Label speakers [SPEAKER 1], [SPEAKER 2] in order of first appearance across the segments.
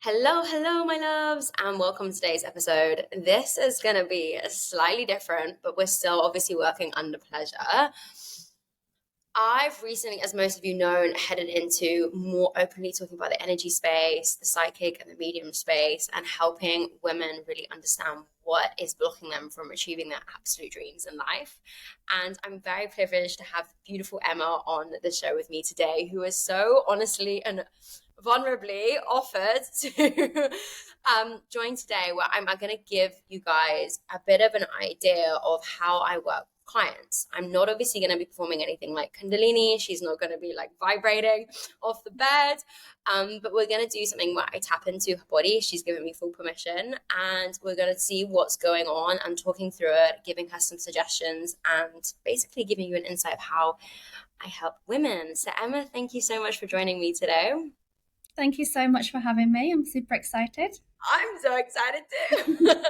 [SPEAKER 1] Hello, my loves, and welcome to today's episode. This is going to be slightly different, but we're still obviously working under pleasure. I've recently, as most of you know, headed into more openly talking about the energy space, the psychic and the medium space, and helping women really understand what is blocking them from achieving their absolute dreams in life. And I'm very privileged to have beautiful Emma on the show with me today, who is so honestly and vulnerably offered to join today, where I'm going to give you guys a bit of an idea of how I work with clients. I'm not obviously going to be performing anything like Kundalini. She's not going to be like vibrating off the bed, but we're going to do something where I tap into her body. She's given me full permission, and we're going to see what's going on and talking through it, giving her some suggestions, and basically giving you an insight of how I help women. So Emma, thank you so much for joining me today.
[SPEAKER 2] Thank you so much for having me. I'm super excited.
[SPEAKER 1] I'm so excited too.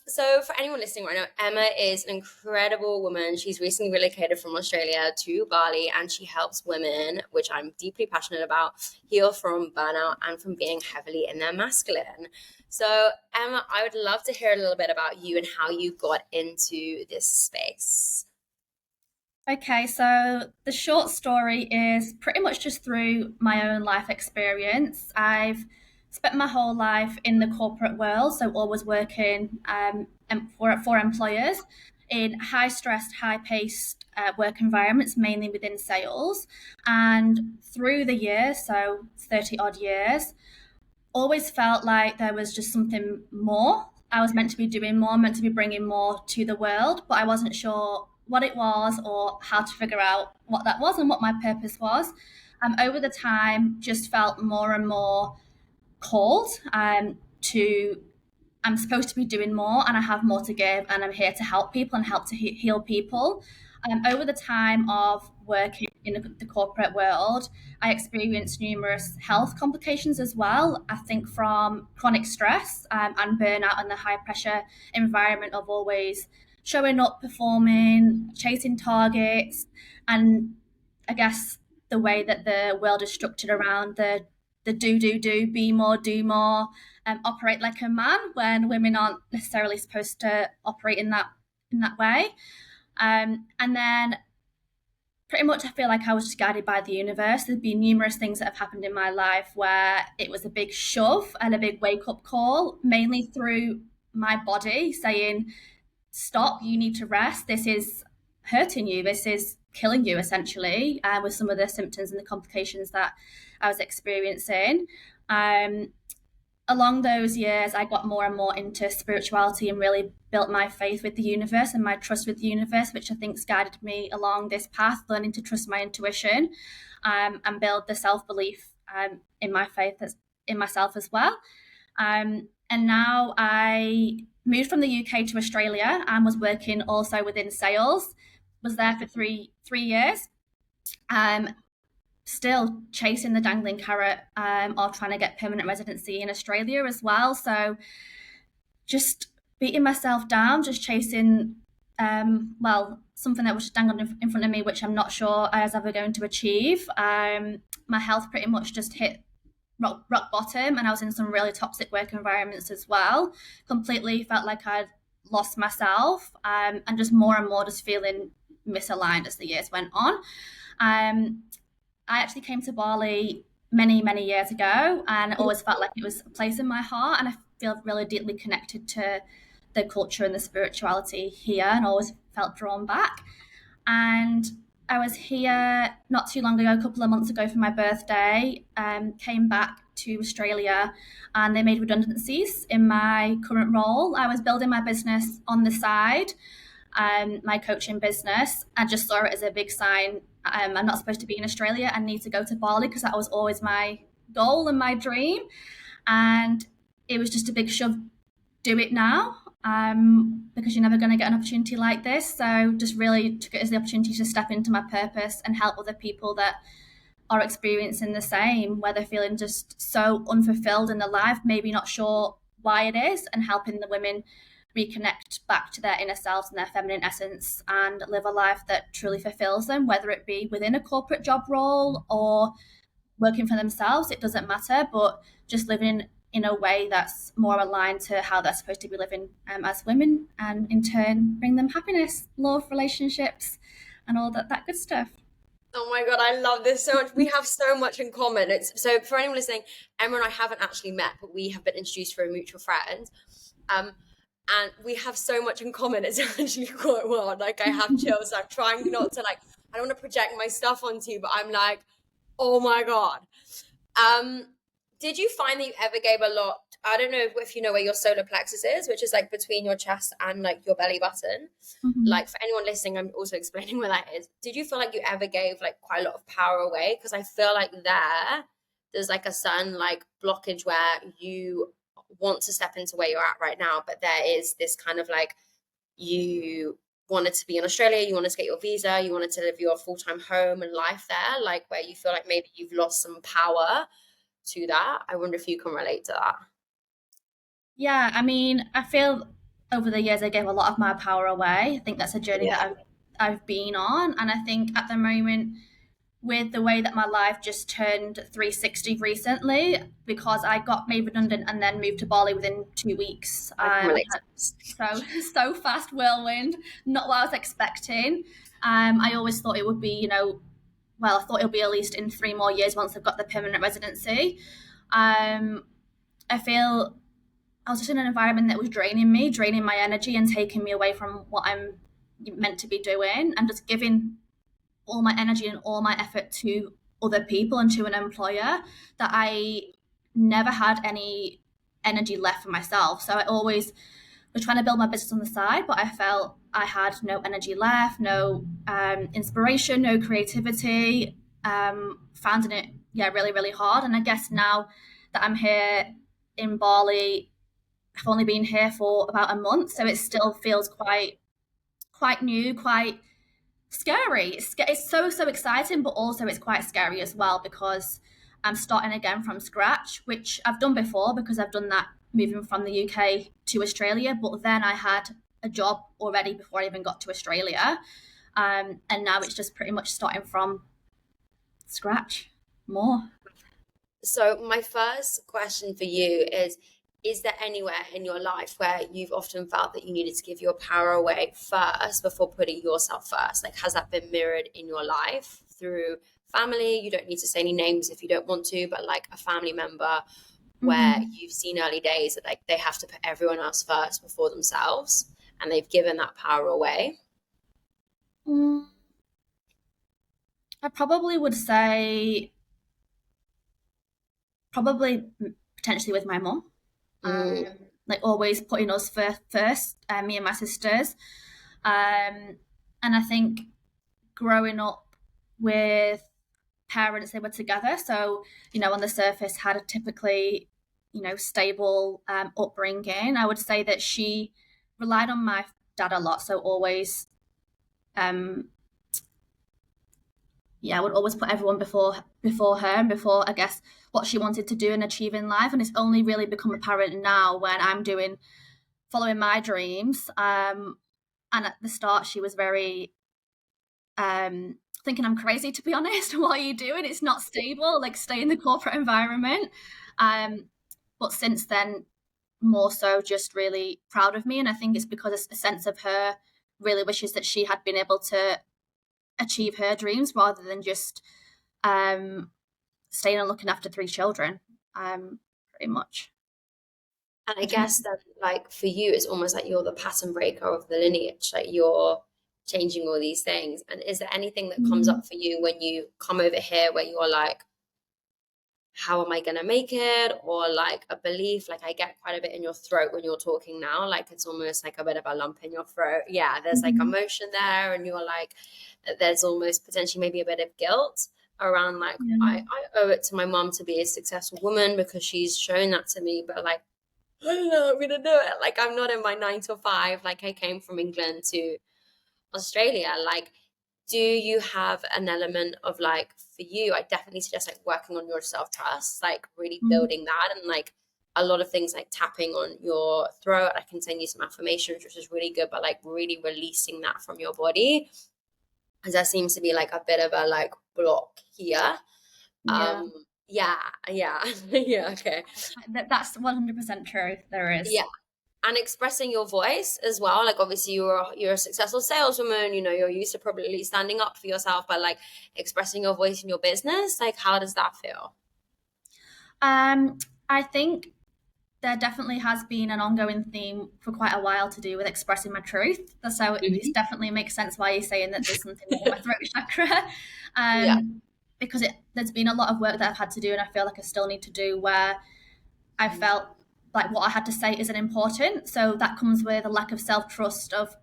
[SPEAKER 1] So for anyone listening right now, Emma is an incredible woman. She's recently relocated from Australia to Bali, and she helps women, which I'm deeply passionate about, heal from burnout and from being heavily in their masculine. So Emma, I would love to hear a little bit about you and how you got into this space.
[SPEAKER 2] Okay, so the short story is pretty much just through my own life experience. I've spent my whole life in the corporate world, so always working for employers in high stressed, high paced work environments, mainly within sales. And through the years, so 30 odd years, always felt like there was just something more. I was meant to be doing more, meant to be bringing more to the world, but I wasn't sure what it was or how to figure out what that was and what my purpose was. Over the time, just felt more and more called to I'm supposed to be doing more and I have more to give and I'm here to help people and help to heal people. Over the time of working in the corporate world, I experienced numerous health complications as well. I think from chronic stress and burnout and the high pressure environment of always showing up, performing, chasing targets, and I guess the way that the world is structured around the do, be more, do more, operate like a man when women aren't necessarily supposed to operate in that way. And then pretty much I feel like I was just guided by the universe. There's been numerous things that have happened in my life where it was a big shove and a big wake up call, mainly through my body saying, stop, you need to rest. This is hurting you. This is killing you, essentially, with some of the symptoms and the complications that I was experiencing. Along those years, I got more and more into spirituality and really built my faith with the universe and my trust with the universe, which I think's guided me along this path, learning to trust my intuition and build the self-belief in my faith in myself as well. And now I moved from the UK to Australia and was working also within sales. Was there for three years. Still chasing the dangling carrot of trying to get permanent residency in Australia as well. So just beating myself down, just chasing, something that was just dangling in front of me, which I'm not sure I was ever going to achieve. My health pretty much just hit rock bottom, and I was in some really toxic work environments as well. Completely felt like I'd lost myself, and just more and more just feeling misaligned as the years went on. I actually came to Bali many years ago, and I always felt like it was a place in my heart, and I feel really deeply connected to the culture and the spirituality here, and always felt drawn back. And I was here not too long ago, a couple of months ago for my birthday, came back to Australia, and they made redundancies in my current role. I was building my business on the side, my coaching business. I just saw it as a big sign. I'm not supposed to be in Australia. I need to go to Bali because that was always my goal and my dream. And it was just a big shove, do it now, because you're never going to get an opportunity like this. So just really took it as the opportunity to step into my purpose and help other people that are experiencing the same, where they're feeling just so unfulfilled in their life, maybe not sure why it is, and helping the women reconnect back to their inner selves and their feminine essence and live a life that truly fulfills them, whether it be within a corporate job role or working for themselves, it doesn't matter, but just living in a way that's more aligned to how they're supposed to be living as women, and in turn bring them happiness, love, relationships, and all that good stuff.
[SPEAKER 1] Oh my God, I love this so much. We have so much in common. It's so for anyone listening, Emma and I haven't actually met, but we have been introduced through a mutual friend. Um, and we have so much in common. It's actually quite wild. Like I have chills. I'm trying not to like, I don't want to project my stuff onto you, but I'm like, oh my God. Um, did you find that you ever gave a lot? I don't know if you know where your solar plexus is, which is like between your chest and like your belly button.
[SPEAKER 2] Mm-hmm.
[SPEAKER 1] Like for anyone listening, I'm also explaining where that is. Did you feel like you ever gave like quite a lot of power away? Because I feel like there's like a certain like blockage where you want to step into where you're at right now, but there is this kind of like you wanted to be in Australia, you wanted to get your visa, you wanted to live your full-time home and life there, like where you feel like maybe you've lost some power to that. I wonder if you can relate to that.
[SPEAKER 2] Yeah, I mean, I feel over the years I gave a lot of my power away. I think that's a journey that
[SPEAKER 1] Yeah,
[SPEAKER 2] I've been on, and I think at the moment, with the way that my life just turned 360 recently, because I got made redundant and then moved to Bali within 2 weeks.
[SPEAKER 1] I can relate to this.
[SPEAKER 2] So so fast whirlwind, not what I was expecting. I always thought it would be, well, I thought it'll be at least in 3 more years once I've got the permanent residency. I feel I was just in an environment that was draining me, draining my energy, and taking me away from what I'm meant to be doing, and just giving all my energy and all my effort to other people and to an employer, that I never had any energy left for myself. So I always was trying to build my business on the side, but I felt I had no energy left, no inspiration, no creativity, finding it, yeah, really, really hard. And I guess now that I'm here in Bali, I've only been here for about a month, so it still feels quite new, quite scary. It's so exciting, but also it's quite scary as well, because I'm starting again from scratch, which I've done before because I've done that moving from the UK to Australia. But then I had a job already before I even got to Australia, and now it's just pretty much starting from scratch more.
[SPEAKER 1] So my first question for you is there anywhere in your life where you've often felt that you needed to give your power away first before putting yourself first? Like, has that been mirrored in your life through family? You don't need to say any names if you don't want to, but like a family member where
[SPEAKER 2] Mm-hmm.
[SPEAKER 1] you've seen early days that like they have to put everyone else first before themselves and they've given that power away.
[SPEAKER 2] Mm, I probably would say probably potentially with my mum.
[SPEAKER 1] Mm.
[SPEAKER 2] Like always putting us first, me and my sisters. And I think growing up with parents, they were together. So, on the surface had a typically, stable upbringing. I would say that she relied on my dad a lot. So always, um, yeah, I would always put everyone before her and before, I guess, what she wanted to do and achieve in life. And it's only really become apparent now when I'm following my dreams. And at the start, she was very thinking I'm crazy, to be honest. What are you doing? It's not stable. Like, stay in the corporate environment. But since then, more so just really proud of me. And I think it's because it's a sense of her really wishes that she had been able to achieve her dreams rather than just staying and looking after 3 children, pretty much.
[SPEAKER 1] And I guess that, like, for you, it's almost like you're the pattern breaker of the lineage. Like, you're changing all these things. And is there anything that comes
[SPEAKER 2] Mm,
[SPEAKER 1] up for you when you come over here where you're like, how am I going to make it? Or like a belief, like I get quite a bit in your throat when you're talking now. Like, it's almost like a bit of a lump in your throat. Yeah, there's like
[SPEAKER 2] mhm.
[SPEAKER 1] emotion there. And you're like, there's almost potentially maybe a bit of guilt around like,
[SPEAKER 2] Yeah.
[SPEAKER 1] I owe it to my mom to be a successful woman because she's shown that to me. But like, I don't know, I'm gonna do it. Like I'm not in my 9 to 5. Like I came from England to Australia. Like, do you have an element of like for you? I definitely suggest like working on your self trust, like really
[SPEAKER 2] Mm,
[SPEAKER 1] building that, and like a lot of things like tapping on your throat. I can send you some affirmations, which is really good, but like really releasing that from your body, because there seems to be like a bit of a like block here.
[SPEAKER 2] yeah.
[SPEAKER 1] Yeah, yeah, yeah, okay.
[SPEAKER 2] That's 100% true. There is.
[SPEAKER 1] Yeah. And expressing your voice as well. Like obviously you're a successful saleswoman, you know, you're used to probably standing up for yourself, but like expressing your voice in your business, like how does that feel?
[SPEAKER 2] Um, I think there definitely has been an ongoing theme for quite a while to do with expressing my truth. So it
[SPEAKER 1] Mhm.
[SPEAKER 2] definitely makes sense why you're saying that there's something with my throat chakra.
[SPEAKER 1] Yeah.
[SPEAKER 2] Because there's been a lot of work that I've had to do, and I feel like I still need to do, where I felt like what I had to say isn't important. So that comes with a lack of self trust. Of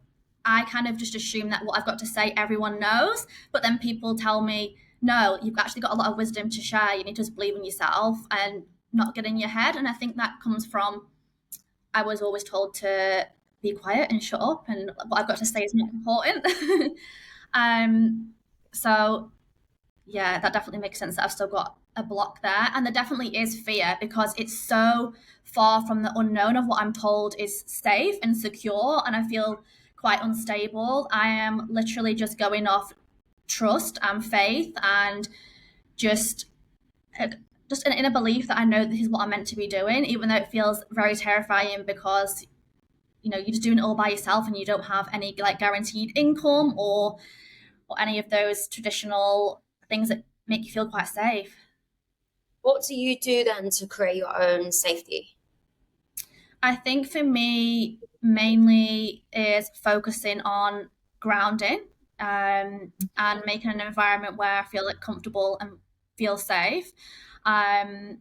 [SPEAKER 2] I kind of just assume that what I've got to say everyone knows, but then people tell me, no, you've actually got a lot of wisdom to share. You need to just believe in yourself and not get in your head. And I think that comes from I was always told to be quiet and shut up, and what I've got to say is not important. um, so yeah, that definitely makes sense that I've still got a block there. And there definitely is fear because it's so far from the unknown of what I'm told is safe and secure. And I feel quite unstable. I am literally just going off trust and faith and just just an inner belief that I know this is what I'm meant to be doing, even though it feels very terrifying because you're just doing it all by yourself and you don't have any like guaranteed income or any of those traditional things that make you feel quite safe.
[SPEAKER 1] What do you do then to create your own safety?
[SPEAKER 2] I think for me, mainly is focusing on grounding and making an environment where I feel like comfortable and feel safe. I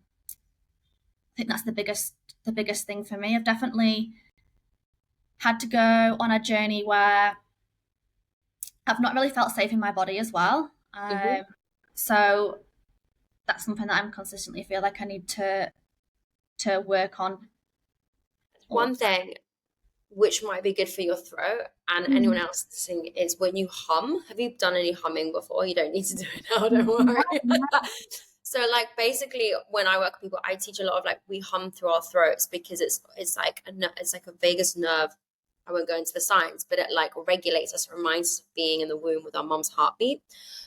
[SPEAKER 2] think that's the biggest thing for me. I've definitely had to go on a journey where I've not really felt safe in my body as well.
[SPEAKER 1] Hmm.
[SPEAKER 2] So that's something that I'm consistently feel like I need to work on all
[SPEAKER 1] One
[SPEAKER 2] the time.
[SPEAKER 1] thing which might be good for your throat and anyone
[SPEAKER 2] Mm.
[SPEAKER 1] else listening is when you hum. Have you done any humming before? You don't need to do it now, don't
[SPEAKER 2] No,
[SPEAKER 1] worry.
[SPEAKER 2] no.
[SPEAKER 1] So like basically when I work with people, I teach a lot of like we hum through our throats because it's like it's like a vagus nerve. I won't go into the science, but it like regulates us, reminds us of being in the womb with our mom's heartbeat.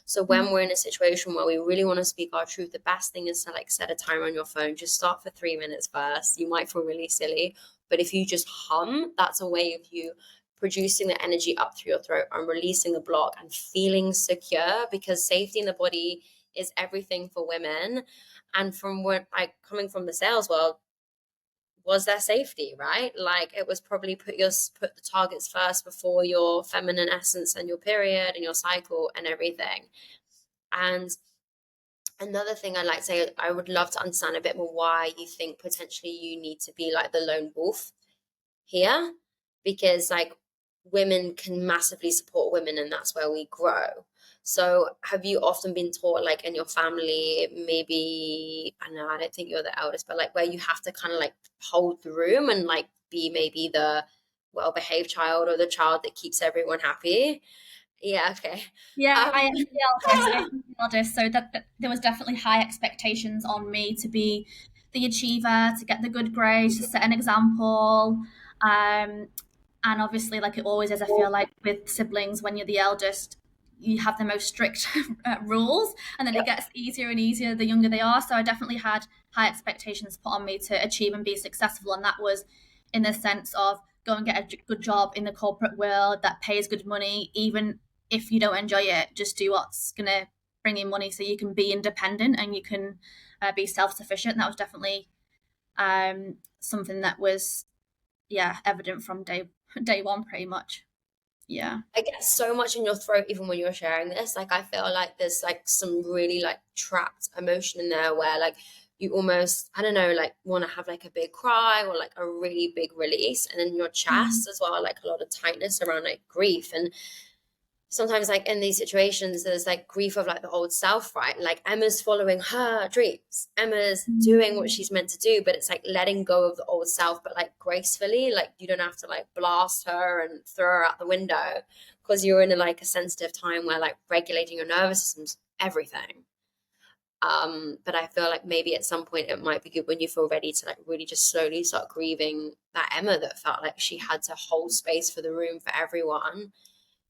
[SPEAKER 1] So when we're in a situation where we really want to speak our truth, the best thing is to like set a timer on your phone. Just start for 3 minutes first. You might feel really silly, but if you just hum, that's a way of you producing the energy up through your throat and releasing the block and feeling secure because safety in the body is everything for women. And from what like coming from the sales world, was there safety, right? Like it was probably put the targets first before your feminine essence and your period and your cycle and everything. And another thing I'd like to say, I would love to understand a bit more why you think potentially you need to be like the lone wolf here, because like women can massively support women and that's where we grow. So have you often been taught like in your family, maybe I know I don't think you're the eldest, but like where you have to kind of like hold the room and like be maybe the well-behaved child or the child that keeps everyone happy? Yeah, okay.
[SPEAKER 2] Yeah, I
[SPEAKER 1] um
[SPEAKER 2] am the eldest. I am the eldest, so that there was definitely high expectations on me to be the achiever, to get the good grades, to set an example. Um, and obviously, like it always is, I feel like with siblings, when you're the eldest, you have the most strict rules, and then it gets easier and easier the younger they are. So I definitely had high expectations put on me to achieve and be successful, and that was in the sense of go and get a good job in the corporate world that pays good money, even if you don't enjoy it. Just do what's gonna bring in money, so you can be independent and you can be self sufficient. That was definitely something that was evident from day one, pretty much. Yeah.
[SPEAKER 1] I get so much in your throat even when you're sharing this. Like I feel like there's like some really like trapped emotion in there where like you almost, I don't know, like want to have like a big cry or like a really big release. And then your
[SPEAKER 2] Mm.
[SPEAKER 1] chest as well, like a lot of tightness around like grief. And sometimes like in these situations there's like grief of like the old self, right? Like Emma's following her dreams, Emma's
[SPEAKER 2] Mm.
[SPEAKER 1] doing what she's meant to do, but it's like letting go of the old self, but like gracefully. Like you don't have to like blast her and throw her out the window because you're in like a sensitive time where like regulating your nervous system's everything. But I feel like maybe at some point it might be good when you feel ready to like really just slowly start grieving that Emma that felt like she had to hold space for the room for everyone,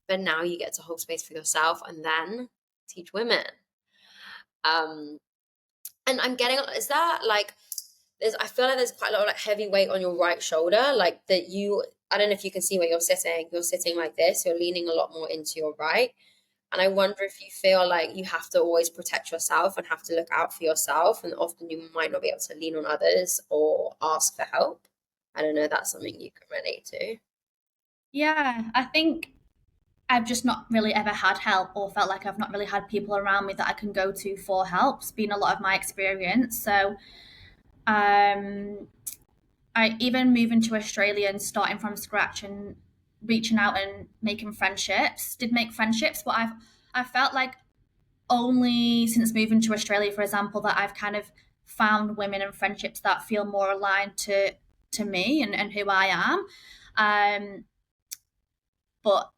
[SPEAKER 1] but now you get to hold space for yourself and then teach women. Um, And I'm getting, is that like, I feel like there's quite a lot of like heavy weight on your right shoulder, like that I don't know if you can see where you're sitting like this, you're leaning a lot more into your right. And I wonder if you feel like you have to always protect yourself and have to look out for yourself. And often you might not be able to lean on others or ask for help. I don't know, that's something you can relate to.
[SPEAKER 2] Yeah, I think I've just not really ever had help or felt like I've not really had people around me that I can go to for help. It's been a lot of my experience. So um, I even moving to Australia and starting from scratch and reaching out and making friendships, did make friendships, but I felt like only since moving to Australia, for example, that I've kind of found women and friendships that feel more aligned to me and who I am. Um, but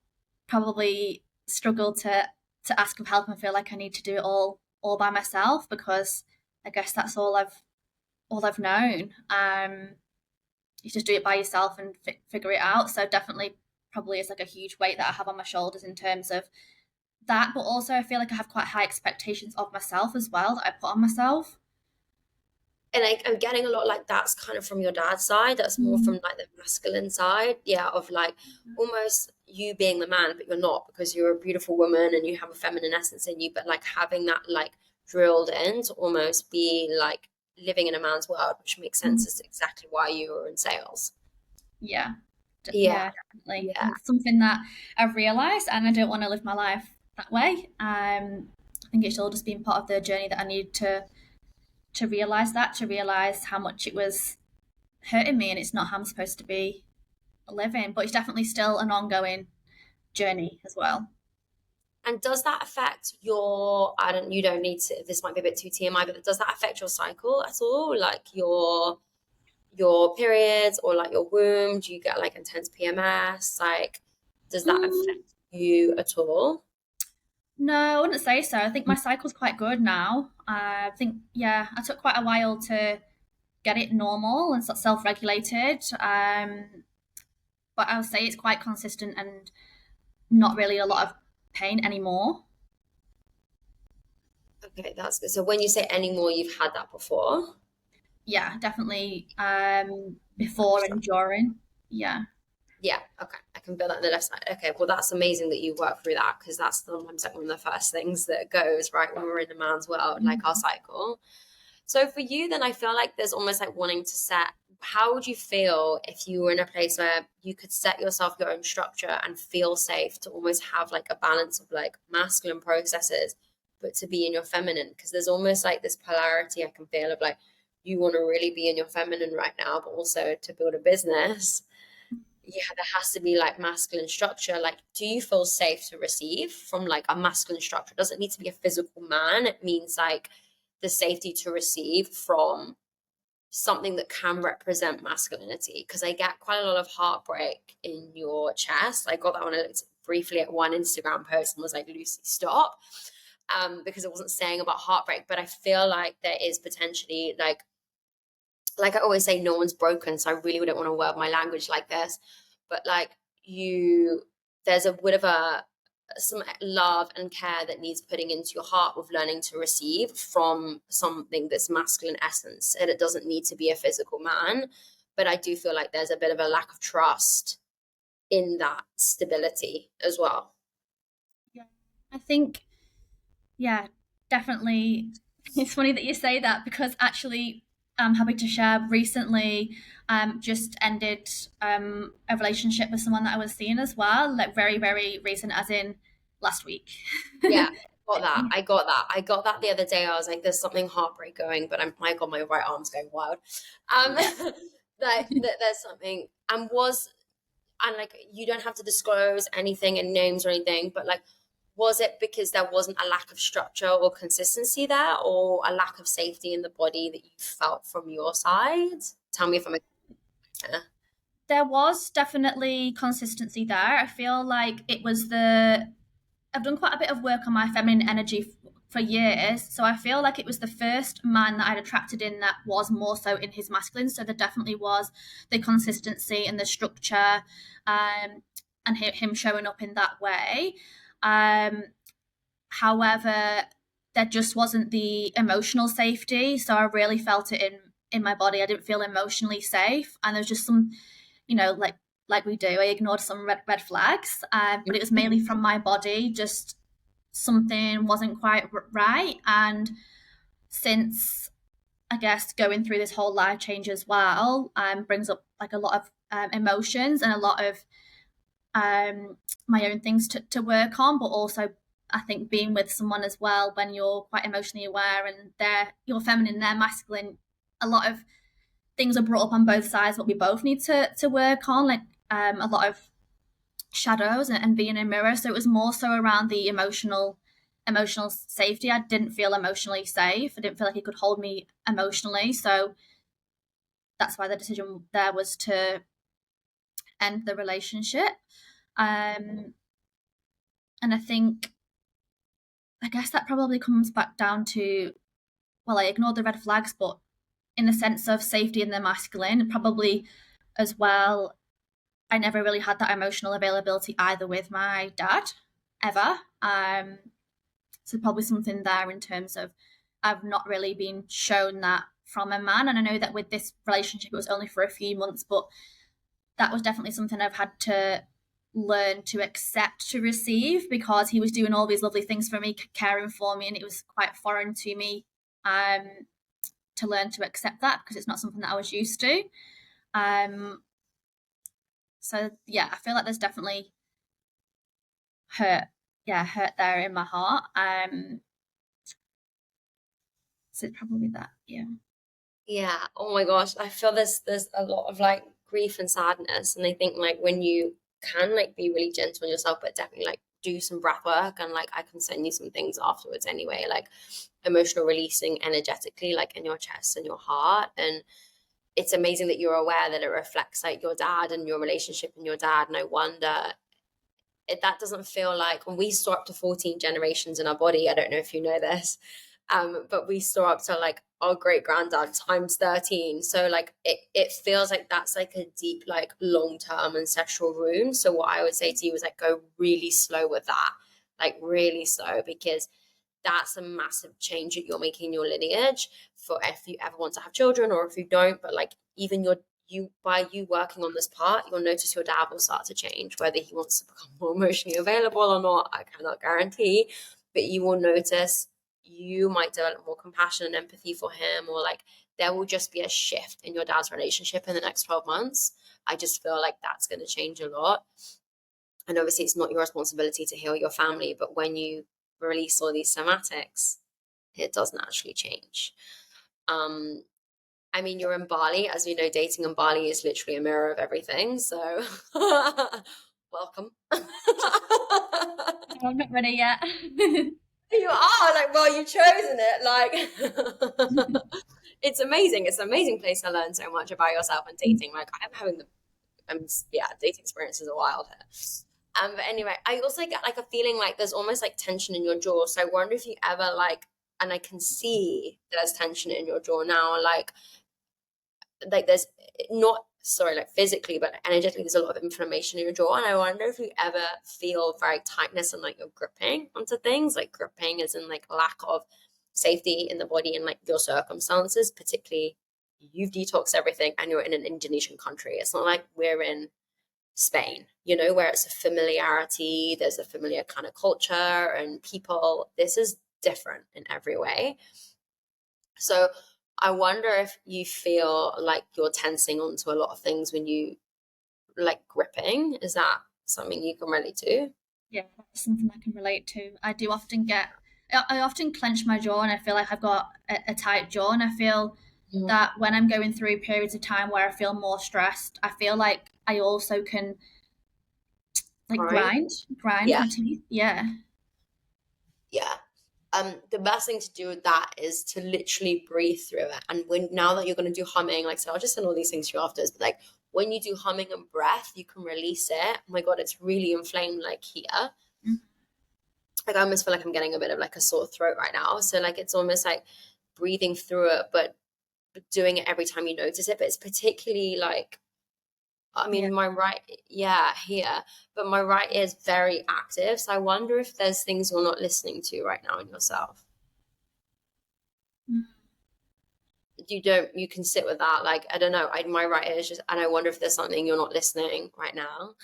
[SPEAKER 2] probably struggle to ask for help and feel like I need to do it all by myself because I guess that's all I've known. You just do it by yourself and figure it out. So definitely, probably is like a huge weight that I have on my shoulders in terms of that. But also, I feel like I have quite high expectations of myself as well that I put on myself.
[SPEAKER 1] And I'm getting a lot like that's kind of from your dad's side. That's more from like the masculine side. Yeah, of like almost you being the man, but you're not because you're a beautiful woman and you have a feminine essence in you. But like having that like drilled in to almost be like living in a man's world, which makes sense. Is exactly why you were in sales.
[SPEAKER 2] Yeah,
[SPEAKER 1] Yeah,
[SPEAKER 2] yeah, definitely.
[SPEAKER 1] yeah.
[SPEAKER 2] And it's something that I've realised, and I don't want to live my life that way. I think it's all just been part of the journey that I need to realise that, to realise how much it was hurting me, and it's not how I'm supposed to be living. But it's definitely still an ongoing journey as well.
[SPEAKER 1] And does that affect your, you don't need to, this might be a bit too TMI, but does that affect your cycle at all? Like your periods or like your womb? Do you get like intense PMS? Like, does that
[SPEAKER 2] Mm,
[SPEAKER 1] affect you at all?
[SPEAKER 2] no, I wouldn't say so. I think my cycle's quite good now. I think, yeah, I took quite a while to get it normal and self regulated. But I'll say it's quite consistent and not really a lot of pain anymore.
[SPEAKER 1] Okay, that's good. So when you say anymore, you've had that before?
[SPEAKER 2] Yeah, definitely before and during. Yeah.
[SPEAKER 1] Yeah, okay. I can feel that on the left side. Okay, well, that's amazing that you work through that because that's sometimes like one of the first things that goes, right, when we're in the man's world, like our cycle. So for you, then I feel like there's almost like wanting to set. How would you feel if you were in a place where you could set yourself your own structure and feel safe to almost have like a balance of like masculine processes, but to be in your feminine? Because there's almost like this polarity I can feel of like you want to really be in your feminine right now, but also to build a business. Yeah, there has to be like masculine structure. Like, do you feel safe to receive from like a masculine structure? It doesn't need to be a physical man. It means like the safety to receive from something that can represent masculinity. Because I get quite a lot of heartbreak in your chest. I got that when I looked briefly at one Instagram post and was like, Lucy, stop. Because it wasn't saying about heartbreak, but I feel like there is potentially like I always say, no one's broken. So I really wouldn't want to word my language like this, but like there's a bit of some love and care that needs putting into your heart with learning to receive from something that's masculine essence. And it doesn't need to be a physical man, but I do feel like there's a bit of a lack of trust in that stability as well.
[SPEAKER 2] Yeah. I think, yeah, definitely. It's funny that you say that because actually, I'm happy to share recently just ended a relationship with someone that I was seeing as well, like very, very recent, as in last week.
[SPEAKER 1] Yeah, got that. I got that. I got that the other day. I was like, there's something heartbreak going, but my God, my right arm's going wild.
[SPEAKER 2] Yeah.
[SPEAKER 1] That there's something and like you don't have to disclose anything and names or anything, but like was it because there wasn't a lack of structure or consistency there or a lack of safety in the body that you felt from your side? Tell me if I'm yeah.
[SPEAKER 2] There was definitely consistency there. I feel like it was the I've done quite a bit of work on my feminine energy for years, so I feel like it was the first man that I'd attracted in that was more so in his masculine. So there definitely was the consistency and the structure, and him showing up in that way. Um, However, there just wasn't the emotional safety. So I really felt it in my body. I didn't feel emotionally safe, and there's just some, like we do. I ignored some red flags, but it was mainly from my body. Just something wasn't quite right, and since I guess going through this whole life change as well brings up like a lot of emotions and a lot of my own things to work on, but also I think being with someone as well when you're quite emotionally aware and you're feminine, they're masculine, a lot of things are brought up on both sides what we both need to work on, like a lot of shadows and being a mirror. So it was more so around the emotional safety. I didn't feel emotionally safe. I didn't feel like he could hold me emotionally. So that's why the decision there was to end the relationship. And I guess that probably comes back down to, well, I ignored the red flags, but in the sense of safety in the masculine, probably as well, I never really had that emotional availability either with my dad ever. So probably something there in terms of I've not really been shown that from a man. And I know that with this relationship, it was only for a few months, but that was definitely something I've had to learn to accept, to receive, because he was doing all these lovely things for me, caring for me, and it was quite foreign to me to learn to accept that because it's not something that I was used to. So yeah, I feel like there's definitely hurt, hurt there in my heart. So it's probably that, yeah.
[SPEAKER 1] Yeah. Oh my gosh. I feel there's a lot of like grief and sadness. And I think like when you can like be really gentle on yourself, but definitely like do some breath work, and like I can send you some things afterwards anyway, like emotional releasing energetically, like in your chest and your heart. And it's amazing that you're aware that it reflects like your dad and your relationship and your dad. And I wonder if that doesn't feel like when we store up to 14 generations in our body. I don't know if you know this, but we store up to like our great granddad times 13. So like it feels like that's like a deep, like long-term ancestral wound. So what I would say to you is like go really slow with that, like really slow, because that's a massive change that you're making in your lineage for if you ever want to have children or if you don't. But like even by you working on this part, you'll notice your dad will start to change. Whether he wants to become more emotionally available or not, I cannot guarantee, but you will notice you might develop more compassion and empathy for him, or like there will just be a shift in your dad's relationship in the next 12 months. I just feel like that's going to change a lot. And obviously it's not your responsibility to heal your family, but when you release all these somatics, it does naturally change. I mean, you're in Bali. As we know, dating in Bali is literally a mirror of everything. So, welcome.
[SPEAKER 2] I'm not ready yet.
[SPEAKER 1] You are like, well, you've chosen it. Like, it's amazing. It's an amazing place to learn so much about yourself and dating. Like, I'm having dating experiences are wild here. But anyway, I also get like a feeling like there's almost like tension in your jaw. So I wonder if you ever like, and I can see there's tension in your jaw now, like there's not sorry like physically but energetically there's a lot of inflammation in your jaw, and I wonder if you ever feel very tightness and like you're gripping onto things, like gripping is in like lack of safety in the body and like your circumstances, particularly you've detoxed everything and you're in an Indonesian country. It's not like we're in Spain, where it's a familiarity, there's a familiar kind of culture and people. This is different in every way. So I wonder if you feel like you're tensing onto a lot of things when you like gripping. Is that something you can relate to?
[SPEAKER 2] Yeah, that's something I can relate to. I often clench my jaw and I feel like I've got a tight jaw, and I feel
[SPEAKER 1] Mm.
[SPEAKER 2] that when I'm going through periods of time where I feel more stressed, I feel like I also can like
[SPEAKER 1] Right.
[SPEAKER 2] grind
[SPEAKER 1] Yeah.
[SPEAKER 2] my teeth. Yeah.
[SPEAKER 1] Yeah. The best thing to do with that is to literally breathe through it. And when now that you're going to do humming, like, so I'll just send all these things to you afterwards, but like when you do humming and breath, you can release it. Oh my God, it's really inflamed like here.
[SPEAKER 2] Mm.
[SPEAKER 1] Like I almost feel like I'm getting a bit of like a sore throat right now. So like it's almost like breathing through it, but doing it every time you notice it. But it's particularly like, I
[SPEAKER 2] Yeah.
[SPEAKER 1] mean, my right, yeah, here, but my right ear is very active. So I wonder if there's things you're not listening to right now in yourself.
[SPEAKER 2] Mm.
[SPEAKER 1] You can sit with that. Like, I don't know, my right ear is just, and I wonder if there's something you're not listening right now.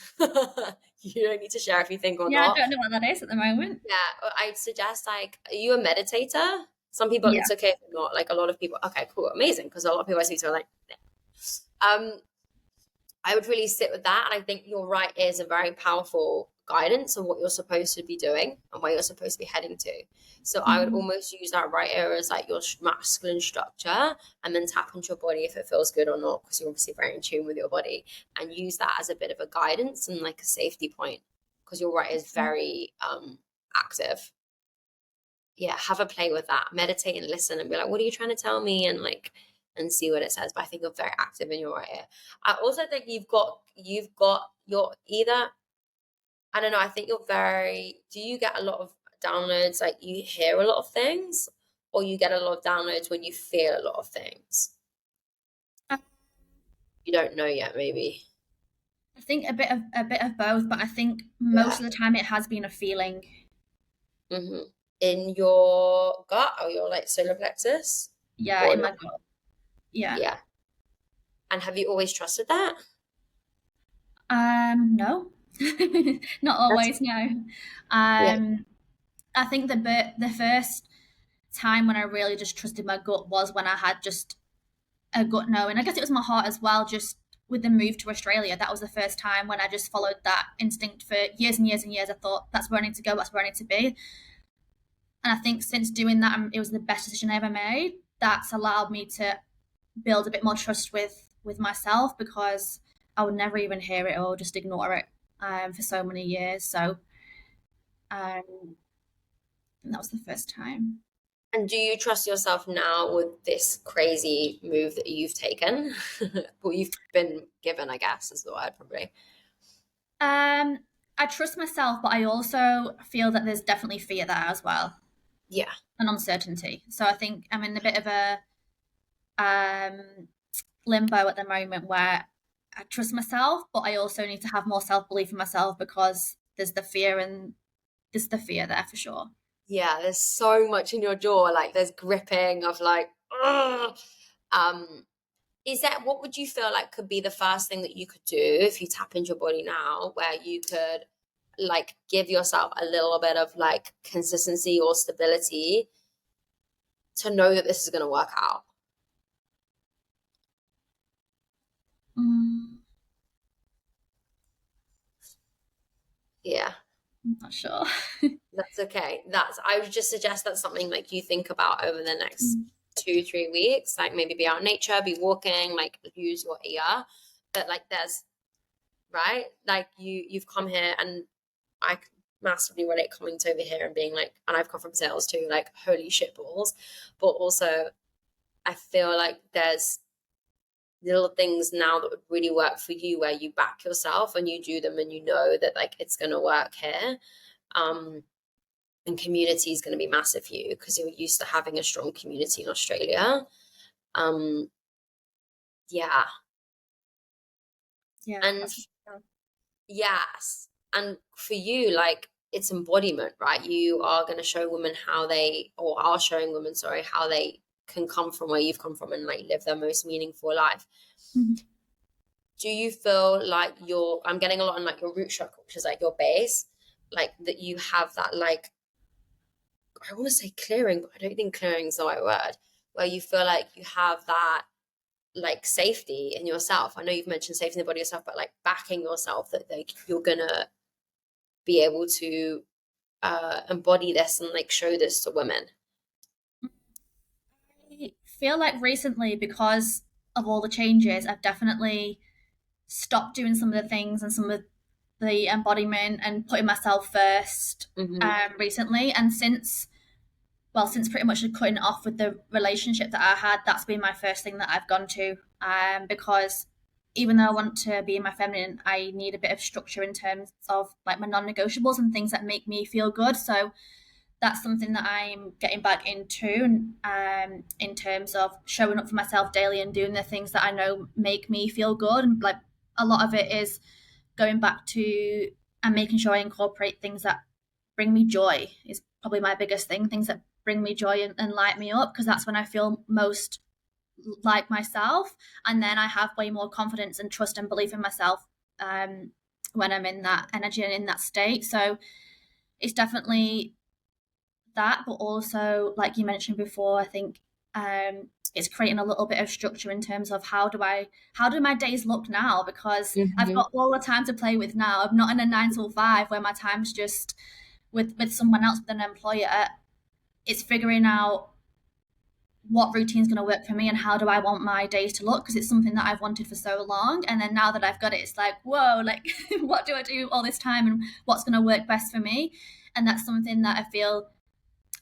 [SPEAKER 1] You don't need to share if you think or
[SPEAKER 2] Yeah, I
[SPEAKER 1] not.
[SPEAKER 2] don't know what that is at the moment.
[SPEAKER 1] Yeah, I'd suggest, like, are you a meditator? Some people,
[SPEAKER 2] Yeah.
[SPEAKER 1] it's okay if you're not. Like, a lot of people, okay, cool, amazing, because a lot of people I speak to are like, I would really sit with that. And I think your right ear is a very powerful guidance on what you're supposed to be doing and where you're supposed to be heading to. So I would
[SPEAKER 2] Mhm.
[SPEAKER 1] almost use that right ear as like your masculine structure, and then tap into your body if it feels good or not, because you're obviously very in tune with your body, and use that as a bit of a guidance and like a safety point, because your right ear is very active. Yeah, have a play with that. Meditate and listen and be like, what are you trying to tell me? And like, and see what it says. But I think you're very active in your right ear. I also think you're either, I don't know, I think you're very, do you get a lot of downloads, like you hear a lot of things, or you get a lot of downloads when you feel a lot of things?
[SPEAKER 2] I
[SPEAKER 1] You don't know yet, maybe.
[SPEAKER 2] I think a bit of both, but I think
[SPEAKER 1] Yeah.
[SPEAKER 2] most of the time it has been a feeling.
[SPEAKER 1] hmm In your gut or your like solar plexus?
[SPEAKER 2] Yeah,
[SPEAKER 1] Or
[SPEAKER 2] in
[SPEAKER 1] in your,
[SPEAKER 2] my gut. Yeah.
[SPEAKER 1] yeah. And have you always trusted that?
[SPEAKER 2] No, not
[SPEAKER 1] That's,
[SPEAKER 2] always. No.
[SPEAKER 1] yeah.
[SPEAKER 2] Um, I think the first time when I really just trusted my gut was when I had just a gut knowing. I guess it was my heart as well. Just with the move to Australia, that was the first time when I just followed that instinct for years and years and years. I thought that's where I need to go. That's where I need to be. And I think since doing that, it was the best decision I ever made. That's allowed me to build a bit more trust with myself, because I would never even hear it or just ignore it for so many years. So um, that was the first time.
[SPEAKER 1] And do you trust yourself now with this crazy move that you've taken? Well, you've been given, I guess, is the word probably.
[SPEAKER 2] Um, I trust myself, but I also feel that there's definitely fear there as well,
[SPEAKER 1] Yeah.
[SPEAKER 2] and uncertainty. So I think I'm in a bit of a limbo at the moment where I trust myself, but I also need to have more self belief in myself, because there's the fear there for sure.
[SPEAKER 1] Yeah, there's so much in your jaw, like there's gripping of like, ugh. Um, is that, what would you feel like could be the first thing that you could do if you tap into your body now, where you could like give yourself a little bit of like consistency or stability to know that this is going to work out?
[SPEAKER 2] Mm,
[SPEAKER 1] Yeah.
[SPEAKER 2] I'm not sure.
[SPEAKER 1] That's okay. I would just suggest that's something like you think about over the next
[SPEAKER 2] Mm,
[SPEAKER 1] 2, 3 weeks. Like maybe be out in nature, be walking, like use your ear. But like there's, right? Like you've come here, and I massively relate coming to over here and being like, and I've come from sales too, like holy shit balls. But also I feel like there's little things now that would really work for you, where you back yourself and you do them and you know that like it's gonna work here. Um and community is going to be massive for you because you're used to having a strong community in Australia. Um, yeah,
[SPEAKER 2] yeah,
[SPEAKER 1] and
[SPEAKER 2] that's for sure.
[SPEAKER 1] yes, and for you, like it's embodiment, right? You are going to show women how they, or are showing women, sorry, how they can come from where you've come from and like live their most meaningful life.
[SPEAKER 2] Mhm.
[SPEAKER 1] Do you feel like I'm getting a lot on like your root chakra, which is like your base, like that you have that like, I want to say clearing, but I don't think clearing is the right word, where you feel like you have that like safety in yourself. I know you've mentioned safety in the body yourself, but like backing yourself that like you're gonna be able to embody this and like show this to women.
[SPEAKER 2] I feel like recently, because of all the changes, I've definitely stopped doing some of the things and some of the embodiment and putting myself first
[SPEAKER 1] Mm-hmm.
[SPEAKER 2] recently. And since pretty much cutting it off with the relationship that I had, that's been my first thing that I've gone to. Because even though I want to be in my feminine, I need a bit of structure in terms of like my non-negotiables and things that make me feel good. So that's something that I'm getting back into, in terms of showing up for myself daily and doing the things that I know make me feel good. And like a lot of it is going back to and making sure I incorporate things that bring me joy is probably my biggest thing. Things that bring me joy and light me up, because that's when I feel most like myself. And then I have way more confidence and trust and belief in myself when I'm in that energy and in that state. So it's definitely that, but also, like you mentioned before, I think it's creating a little bit of structure in terms of how do my days look now, because I've
[SPEAKER 1] Mm-hmm.
[SPEAKER 2] got all the time to play with now. I'm not in a 9 to 5 where my time's just with someone else, with an employer. It's figuring out what routine's going to work for me and how do I want my days to look, because it's something that I've wanted for so long. And then now that I've got it, it's like, whoa, like what do I do all this time and what's going to work best for me? And that's something that I feel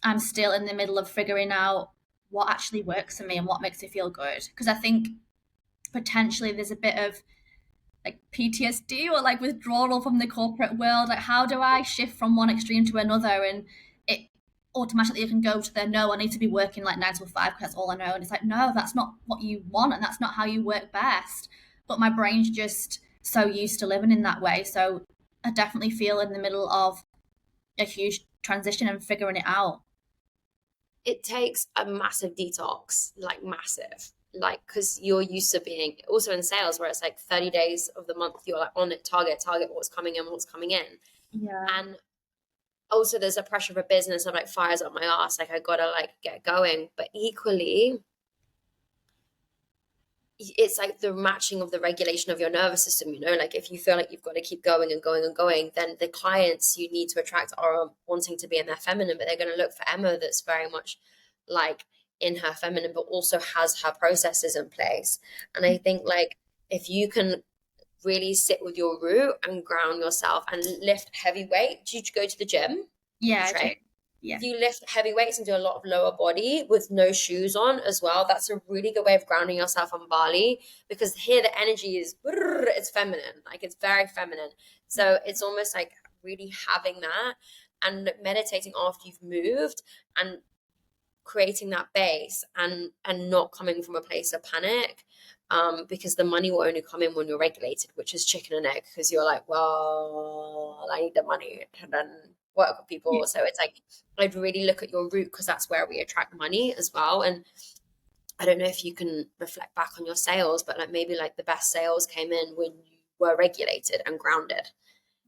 [SPEAKER 2] I'm still in the middle of figuring out what actually works for me and what makes me feel good. Because I think potentially there's a bit of like PTSD or like withdrawal from the corporate world. Like, how do I shift from one extreme to another? And it automatically can go to the no, I need to be working like 9 to 5 because that's all I know. And it's like, no, that's not what you want, and that's not how you work best. But my brain's just so used to living in that way. So I definitely feel in the middle of a huge transition and figuring it out.
[SPEAKER 1] It takes a massive detox, like massive, like because you're used to being also in sales where it's like 30 days of the month you're like on it, target what's coming in, what's coming in.
[SPEAKER 2] Yeah.
[SPEAKER 1] And also there's a pressure of a business of like fires up my ass, like I gotta like get going. But equally it's like the matching of the regulation of your nervous system, you know, like if you feel like you've got to keep going and going and going, then the clients you need to attract are wanting to be in their feminine, but they're going to look for Emma that's very much like in her feminine but also has her processes in place. And I think like if you can really sit with your root and ground yourself and lift heavy weight. Do you go to the gym? Do
[SPEAKER 2] Yeah,
[SPEAKER 1] you
[SPEAKER 2] I do.
[SPEAKER 1] train?
[SPEAKER 2] Yeah.
[SPEAKER 1] If you lift heavy weights and do a lot of lower body with no shoes on as well, that's a really good way of grounding yourself on Bali, because here the energy is it's feminine, like it's very feminine. So it's almost like really having that and meditating after you've moved and creating that base and not coming from a place of panic, because the money will only come in when you're regulated, which is chicken and egg, because you're like, well, I need the money and then work with
[SPEAKER 2] Yeah.
[SPEAKER 1] people. So it's like I'd really look at your root, because that's where we attract money as well. And I don't know if you can reflect back on your sales, but like maybe like the best sales came in when you were regulated and grounded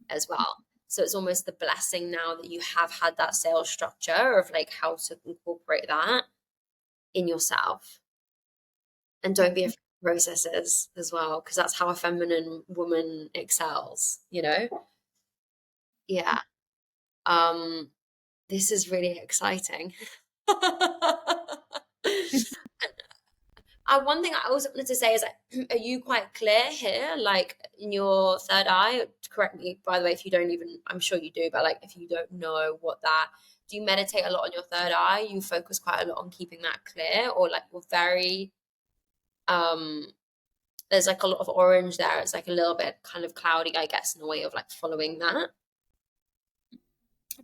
[SPEAKER 1] as well. So it's almost the blessing now that you have had that sales structure of like how to incorporate that in yourself. And don't be afraid of processes as well, because that's how a feminine woman excels, you know? Yeah. Um, this is really exciting. One thing I also wanted to say is that, are you quite clear here, like in your third eye? Correct me, by the way, if you don't even, I'm sure you do, but like if you don't know what that, do you meditate a lot on your third eye? You focus quite a lot on keeping that clear, or like you're very, um, there's like a lot of orange there. It's like a little bit kind of cloudy, I guess, in a way of like following that.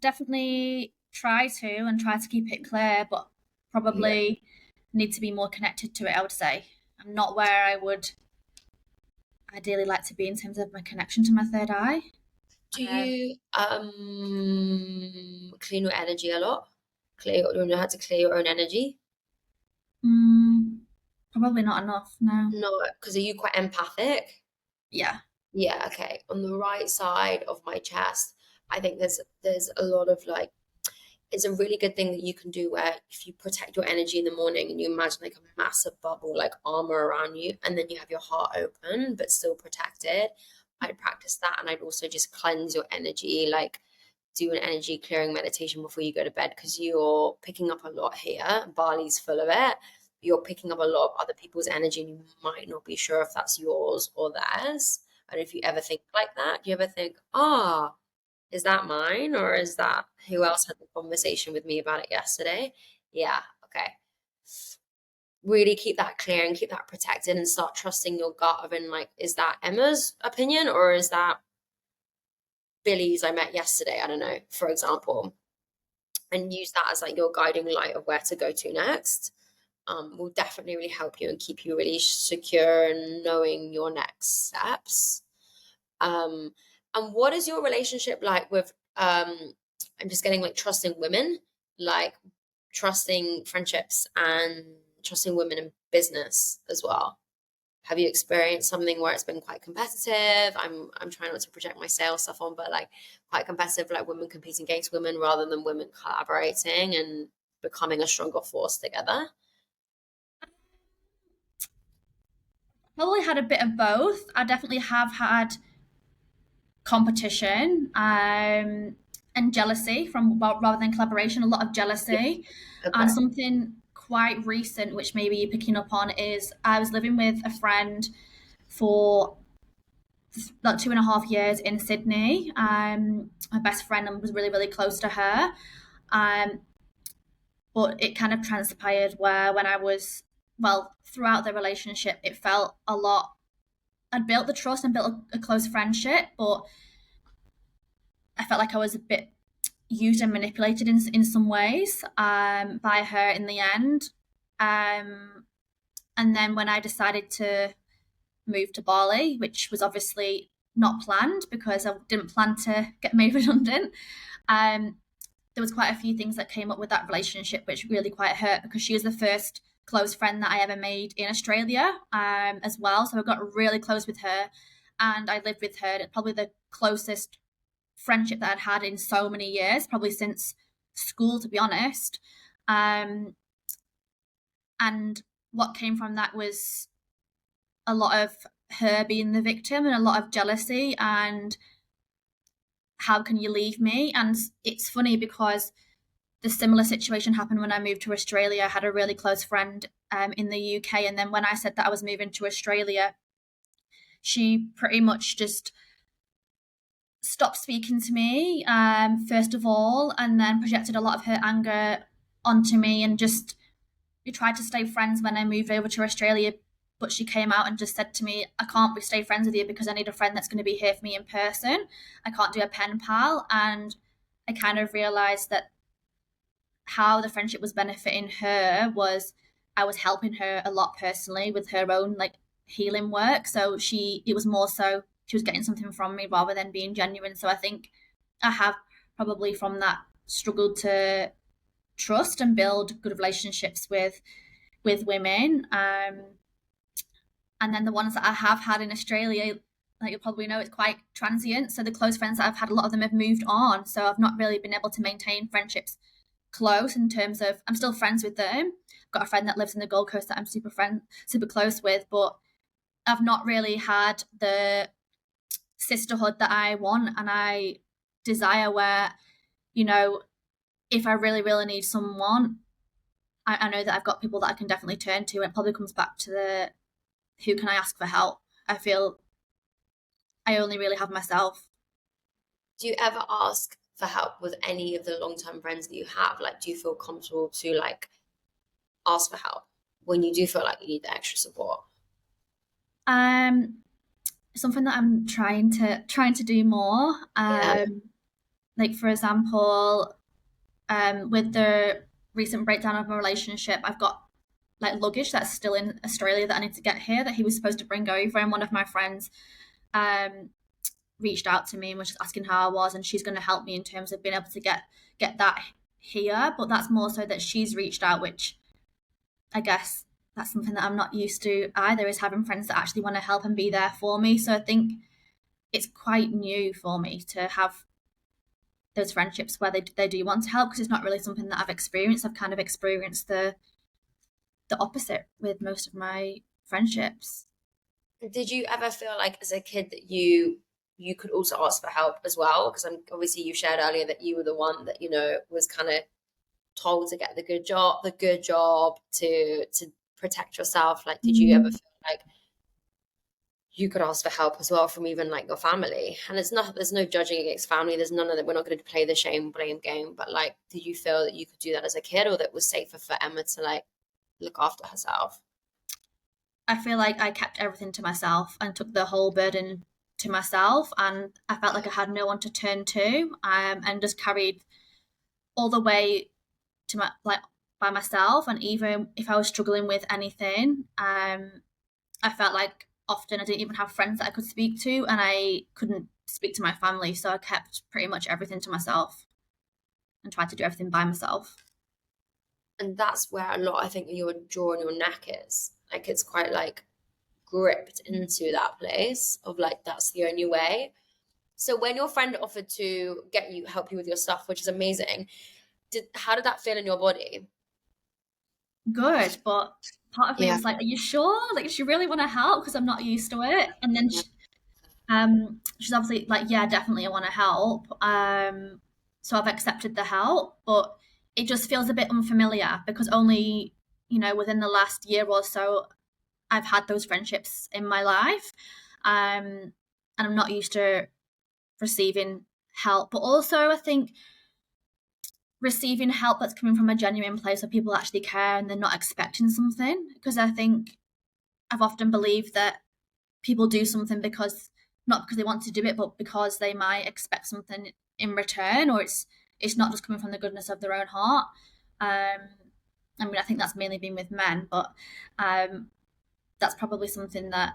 [SPEAKER 2] Definitely try to keep it clear, but
[SPEAKER 1] Yeah.
[SPEAKER 2] probably need to be more connected to it, I would say. I'm not where I would ideally like to be in terms of my connection to my third eye.
[SPEAKER 1] Do
[SPEAKER 2] Um,
[SPEAKER 1] you clean your energy a lot? Clear, you know how to clear your own energy?
[SPEAKER 2] mm, Probably not enough, no.
[SPEAKER 1] No, because are you quite empathic?
[SPEAKER 2] Yeah.
[SPEAKER 1] Yeah, okay. On the right side of my chest, I think there's a lot of like, it's a really good thing that you can do where if you protect your energy in the morning and you imagine like a massive bubble, like armor around you, and then you have your heart open but still protected. I'd practice that, and I'd also just cleanse your energy, like do an energy clearing meditation before you go to bed, because you're picking up a lot here. Bali's full of it. You're picking up a lot of other people's energy and you might not be sure if that's yours or theirs. And if you ever think like that, do you ever think, ah, is that mine, or is that who else had the conversation with me about it yesterday? Yeah, okay. Really keep that clear and keep that protected and start trusting your gut of in like, is that Emma's opinion or is that Billy's I met yesterday? I don't know, for example. And use that as like your guiding light of where to go to next. Will definitely really help you and keep you really secure and knowing your next steps. Um, and what is your relationship like with I'm just getting like trusting women? Like, trusting friendships and trusting women in business as well? Have you experienced something where it's been quite competitive? I'm trying not to project my sales stuff on, but like quite competitive, like women competing against women rather than women collaborating and becoming a stronger force together?
[SPEAKER 2] Probably had a bit of both. I definitely have had competition and jealousy from, well, rather than collaboration, a lot of
[SPEAKER 1] Yeah.
[SPEAKER 2] jealousy. And
[SPEAKER 1] Okay.
[SPEAKER 2] something quite recent, which maybe you're picking up on, is I was living with a friend for like 2.5 years in Sydney. My best friend, and was really, really close to her. Um, but it kind of transpired where when I was, well, throughout the relationship, it felt a lot. I'd built the trust and built a close friendship, but I felt like I was a bit used and manipulated in some ways by her in the end. Um, and then when I decided to move to Bali, which was obviously not planned because I didn't plan to get made redundant, um, there was quite a few things that came up with that relationship which really quite hurt, because she was the first close friend that I ever made in Australia as well. So I got really close with her, and I lived with her. Probably the closest friendship that I'd had in so many years, probably since school, to be honest. Um, and what came from that was a lot of her being the victim and a lot of jealousy and how can you leave me? And it's funny because the similar situation happened when I moved to Australia. I had a really close friend in the UK, and then when I said that I was moving to Australia, she pretty much just stopped speaking to me, first of all, and then projected a lot of her anger onto me, and just we tried to stay friends when I moved over to Australia. But she came out and just said to me, I can't stay friends with you because I need a friend that's going to be here for me in person. I can't do a pen pal. And I kind of realized that how the friendship was benefiting her was I was helping her a lot personally with her own like healing work. So it was more so she was getting something from me rather than being genuine. So I think I have probably from that struggled to trust and build good relationships with women. And then the ones that I have had in Australia, like you'll probably know, it's quite transient. So the close friends that I've had, a lot of them have moved on. So I've not really been able to maintain friendships close in terms of I'm still friends with them. I've got a friend that lives in the Gold Coast that I'm super close with, but I've not really had the sisterhood that I want and I desire, where, you know, if I really, really need someone, I know that I've got people that I can definitely turn to. And it probably comes back to the who can I ask for help? I feel I only really have myself.
[SPEAKER 1] Do you ever ask for help with any of the long-term friends that you have? Like, do you feel comfortable to like ask for help when you do feel like you need the extra support?
[SPEAKER 2] Um, Something that I'm trying to do more.
[SPEAKER 1] Yeah.
[SPEAKER 2] Like for example, with the recent breakdown of my relationship, I've got like luggage that's still in Australia that I need to get here that he was supposed to bring over, and one of my friends um reached out to me and was just asking how I was, and she's going to help me in terms of being able to get that here. But that's more so that she's reached out, which I guess that's something that I'm not used to either, is having friends that actually want to help and be there for me. So I think it's quite new for me to have those friendships where they do want to help, because it's not really something that I've experienced. I've kind of experienced the opposite with most of my friendships.
[SPEAKER 1] Did you ever feel like as a kid that you could also ask for help as well? Because I'm obviously you shared earlier that you were the one that was kind of told to get the good job to protect yourself. Like, did you ever feel like you could ask for help as well from even like your family? And there's no judging against family. There's none of that. We're not going to play the shame blame game. But like, did you feel that you could do that as a kid, or that it was safer for Emma to like look after herself?
[SPEAKER 2] I feel like I kept everything to myself and took the whole burden to myself, and I felt like I had no one to turn to, and just carried all the way to my like by myself. And even if I was struggling with anything, I felt like often I didn't even have friends that I could speak to, and I couldn't speak to my family, so I kept pretty much everything to myself and tried to do everything by myself.
[SPEAKER 1] And that's where a lot, I think, your jaw and your neck is. Like, it's quite like gripped into that place of like, that's the only way. So when your friend offered to help you with your stuff, which is amazing, how did that feel in your body?
[SPEAKER 2] Good, but part of me
[SPEAKER 1] Yeah.
[SPEAKER 2] was like, "Are you sure? Like, does she really want to help? Because I'm not used to it." And then she's obviously like, "Yeah, definitely, I want to help." So I've accepted the help, but it just feels a bit unfamiliar because only, within the last year or so, I've had those friendships in my life, and I'm not used to receiving help. But also, I think receiving help that's coming from a genuine place where people actually care and they're not expecting something. Because I think I've often believed that people do something not because they want to do it, but because they might expect something in return, or it's not just coming from the goodness of their own heart. I mean, I think that's mainly been with men, but that's probably something that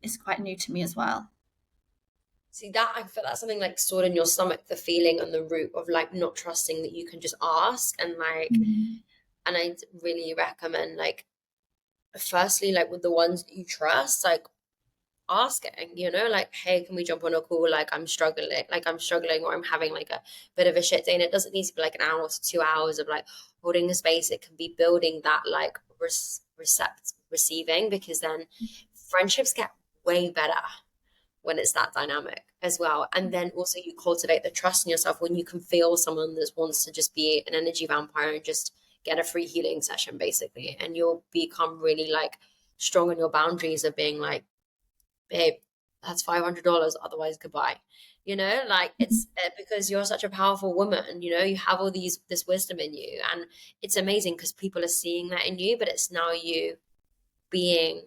[SPEAKER 2] is quite new to me as well.
[SPEAKER 1] See that I feel that's something like stored in your stomach, the feeling and the root of like not trusting that you can just ask and like,
[SPEAKER 2] Mm.
[SPEAKER 1] and I really recommend like, firstly, like with the ones that you trust, like asking, like, hey, can we jump on a call? Like I'm struggling, or I'm having like a bit of a shit day. And it doesn't need to be like an hour to 2 hours of like holding a space. It can be building that like receiving, because then friendships get way better when it's that dynamic as well. And then also you cultivate the trust in yourself when you can feel someone that wants to just be an energy vampire and just get a free healing session basically. And you'll become really like strong in your boundaries of being like, babe, that's $500, otherwise goodbye. Like it's because you're such a powerful woman, you have all this wisdom in you, and it's amazing because people are seeing that in you, but it's now you being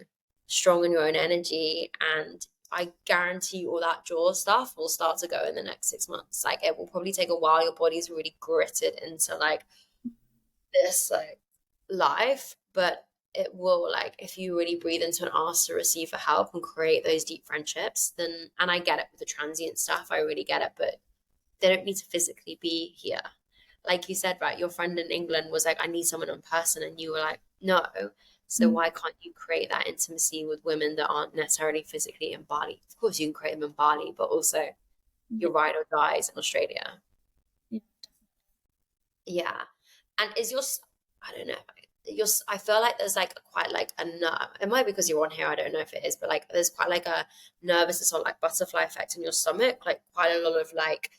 [SPEAKER 1] strong in your own energy. And I guarantee you all that jaw stuff will start to go in the next 6 months. Like it will probably take a while. Your body's really gritted into like this like life, but it will, like, if you really breathe into and ask to receive for help and create those deep friendships, then, and I get it with the transient stuff, I really get it, but they don't need to physically be here. Like you said, right, your friend in England was like, I need someone in person, and you were like, no. So
[SPEAKER 2] Mm.
[SPEAKER 1] why can't you create that intimacy with women that aren't necessarily physically in Bali? Of course you can create them in Bali, but also
[SPEAKER 2] Yeah,
[SPEAKER 1] your ride or dies in Australia.
[SPEAKER 2] yeah.
[SPEAKER 1] Yeah. And I don't know, I feel like there's like quite like a nerve. It might be because you're on here, I don't know if it is, but like there's quite like a nervousness or like butterfly effect in your stomach, like quite a lot of like,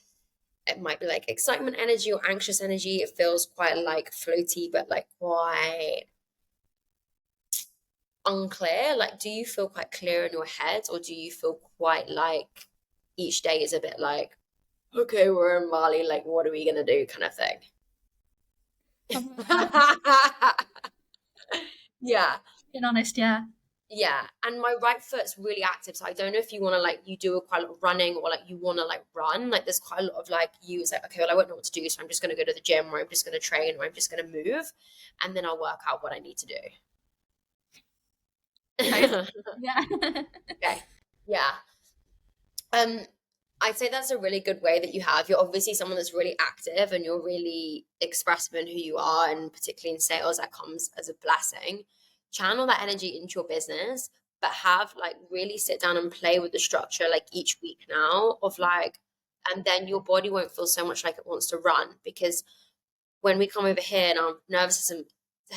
[SPEAKER 1] it might be like excitement energy or anxious energy. It feels quite like floaty, but like quite unclear. Like, do you feel quite clear in your head, or do you feel quite like each day is a bit like, okay, we're in Bali, like what are we gonna do kind of thing?
[SPEAKER 2] Probably both.
[SPEAKER 1] Yeah.
[SPEAKER 2] Being honest, yeah.
[SPEAKER 1] Yeah, and my right foot's really active, so I don't know if you want to like, you do a quite a lot of running, or like you want to like run. Like there's quite a lot of like, you it's like, okay, well I won't know what to do, so I'm just going to go to the gym, or I'm just going to train, or I'm just going to move, and then I'll work out what I need to
[SPEAKER 2] Okay.
[SPEAKER 1] do.
[SPEAKER 2] Yeah.
[SPEAKER 1] Okay, yeah. Um, I'd say that's a really good way that you have. You're obviously someone that's really active, and you're really expressive in who you are, and particularly in sales, that comes as a blessing. Channel that energy into your business, but have like really sit down and play with the structure like each week now of like, and then your body won't feel so much like it wants to run, because when we come over here and our nervous system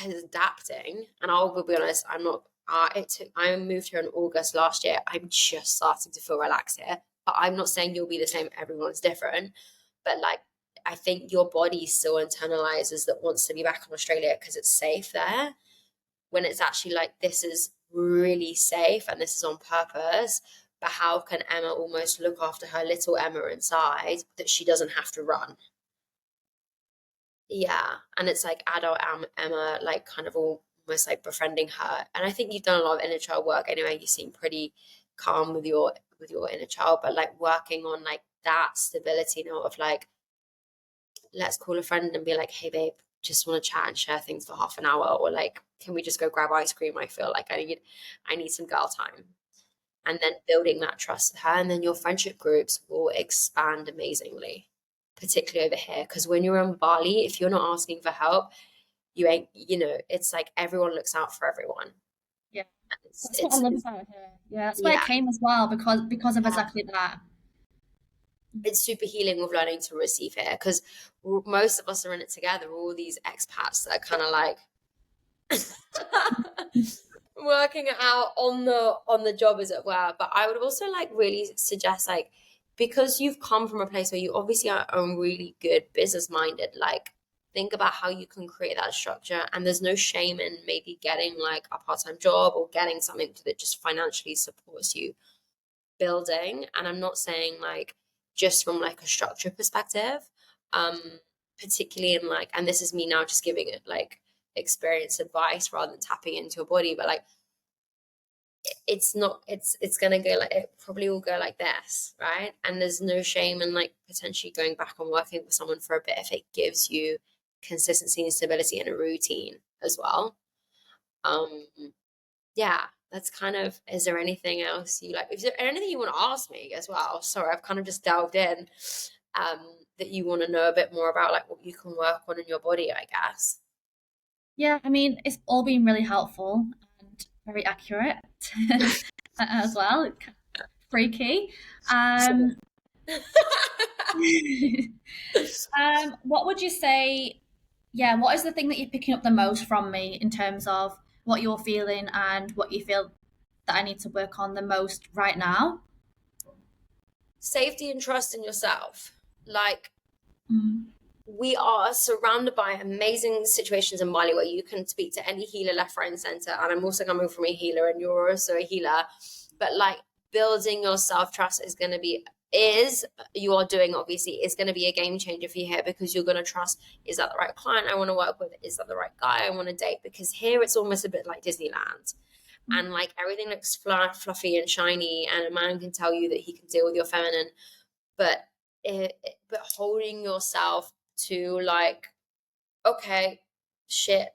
[SPEAKER 1] is adapting, and I'll be honest, I'm not. I moved here in August last year. I'm just starting to feel relaxed here. But I'm not saying you'll be the same. Everyone's different. But like, I think your body still internalizes that wants to be back in Australia because it's safe there. When it's actually like, this is really safe and this is on purpose. But how can Emma almost look after her little Emma inside that she doesn't have to run? Yeah, and it's like adult Emma, like kind of almost like befriending her. And I think you've done a lot of inner child work anyway. You seem pretty calm with your inner child, but like working on like that stability now of like, let's call a friend and be like, hey babe, just want to chat and share things for half an hour, or like, can we just go grab ice cream? I feel like I need some girl time. And then building that trust with her, and then your friendship groups will expand amazingly, particularly over here. Because when you're in Bali, if you're not asking for help, you ain't, it's like everyone looks out for everyone.
[SPEAKER 2] Yeah.
[SPEAKER 1] It's,
[SPEAKER 2] That's what I
[SPEAKER 1] it's,
[SPEAKER 2] love
[SPEAKER 1] it's
[SPEAKER 2] about here. Yeah, that's why I
[SPEAKER 1] yeah,
[SPEAKER 2] came as well, because of exactly that.
[SPEAKER 1] it's super healing with learning to receive here, because most of us are in it together. All these expats that are kind of like working it out on the job, as it were. But I would also like really suggest, like, because you've come from a place where you obviously are really good business minded, like think about how you can create that structure. And there's no shame in maybe getting like a part-time job or getting something that just financially supports you building. And I'm not saying like just from like a structure perspective, um particularly in like, and this is me now just giving it like experience advice rather than tapping into your body, but like it's not, it's gonna go like, it probably will go like this, right? And there's no shame in like potentially going back and working with someone for a bit if it gives you consistency and stability and a routine as well. um yeah, that's kind of, is there anything else you like, is there anything you want to ask me as well? Sorry, I've kind of just delved in, um that you want to know a bit more about, like what you can work on in your body, I guess.
[SPEAKER 2] Yeah, I mean, it's all been really helpful and very accurate as well. It's kind of freaky.
[SPEAKER 1] So-
[SPEAKER 2] Um, what would you say? Yeah, what is the thing that you're picking up the most from me in terms of what you're feeling and what you feel that I need to work on the most right now?
[SPEAKER 1] Safety and trust in yourself. Like,
[SPEAKER 2] Mm.
[SPEAKER 1] we are surrounded by amazing situations in Bali where you can speak to any healer left, right, and center. And I'm also coming from a healer, and you're also a healer. But like, building your self trust is going to be, is you are doing, obviously, is going to be a game changer for you here, because you're going to trust, is that the right client I want to work with? Is that the right guy I want to date? Because here it's almost a bit like Disneyland. And like everything looks fluffy and shiny, and a man can tell you that he can deal with your feminine, but but holding yourself to like, okay, shit,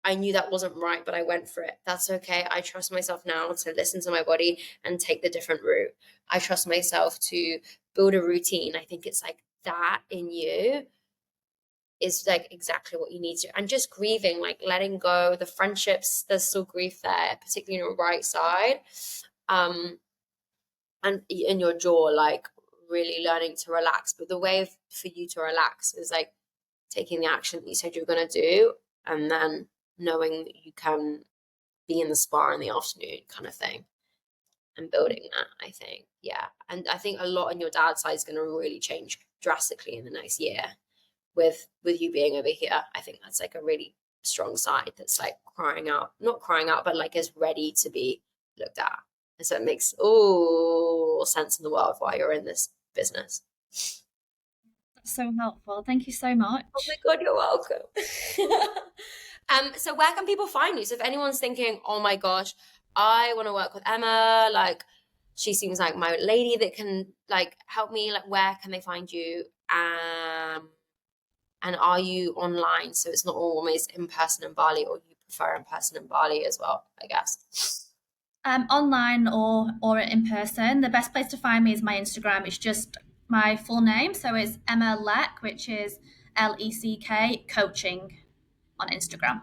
[SPEAKER 1] I knew that wasn't right, but I went for it. That's okay. I trust myself now to listen to my body and take the different route. I trust myself to build a routine. I think it's like that in you is like exactly what you need to. And just grieving, like letting go the friendships, there's still grief there, particularly on your right side. Um, and in your jaw, like really learning to relax. But the way for you to relax is like taking the action that you said you're going to do, and then knowing that you can be in the spa in the afternoon, kind of thing, and building that, I think. Yeah. And I think a lot on your dad's side is going to really change drastically in the next year with you being over here. I think that's like a really strong side that's like crying out, not crying out, but like is ready to be looked at. And so it makes all sense in the world why you're in this business.
[SPEAKER 2] That's so helpful. Thank you so
[SPEAKER 1] Oh my
[SPEAKER 2] much.
[SPEAKER 1] God, you're welcome. So where can people find you? So if anyone's thinking, oh my gosh, I want to work with Emma, like she seems like my lady that can like help me, like where can they find you? And are you online? So it's not always in person in Bali, or you prefer in person in Bali as well, I guess.
[SPEAKER 2] Online or in person. The best place to find me is my Instagram. It's just my full name, so it's Emma Leck, which is LECK coaching on Instagram.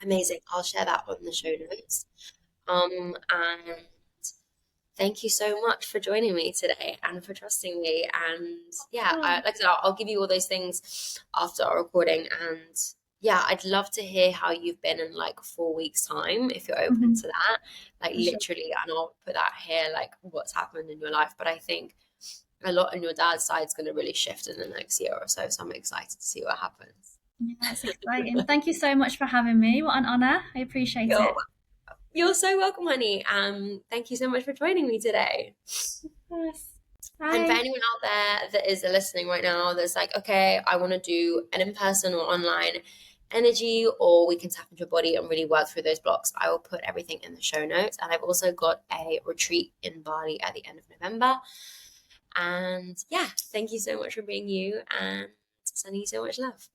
[SPEAKER 1] Amazing. I'll share that on the show notes. And thank you so much for joining me today and for trusting me. And yeah, like I said, I'll give you all those things after our recording. And yeah, I'd love to hear how you've been in like 4 weeks' time, if you're open to that. Like
[SPEAKER 2] For sure.
[SPEAKER 1] literally, and I'll put that here, like what's happened in your life. But I think a lot on your dad's side is going to really shift in the next year or so. So I'm excited to see what happens.
[SPEAKER 2] Yeah, that's exciting. Thank you so much for having me. What an honor. I appreciate
[SPEAKER 1] You're,
[SPEAKER 2] it.
[SPEAKER 1] you're so welcome, honey. Thank you so much for joining me today.
[SPEAKER 2] Of course.
[SPEAKER 1] And for
[SPEAKER 2] Bye.
[SPEAKER 1] anyone out there that is listening right now, that's like, okay, I want to do an in-person or online energy, or we can tap into your body and really work through those blocks, I will put everything in the show notes. And I've also got a retreat in Bali at the end of November. And yeah, thank you so much for being you, and sending you so much love.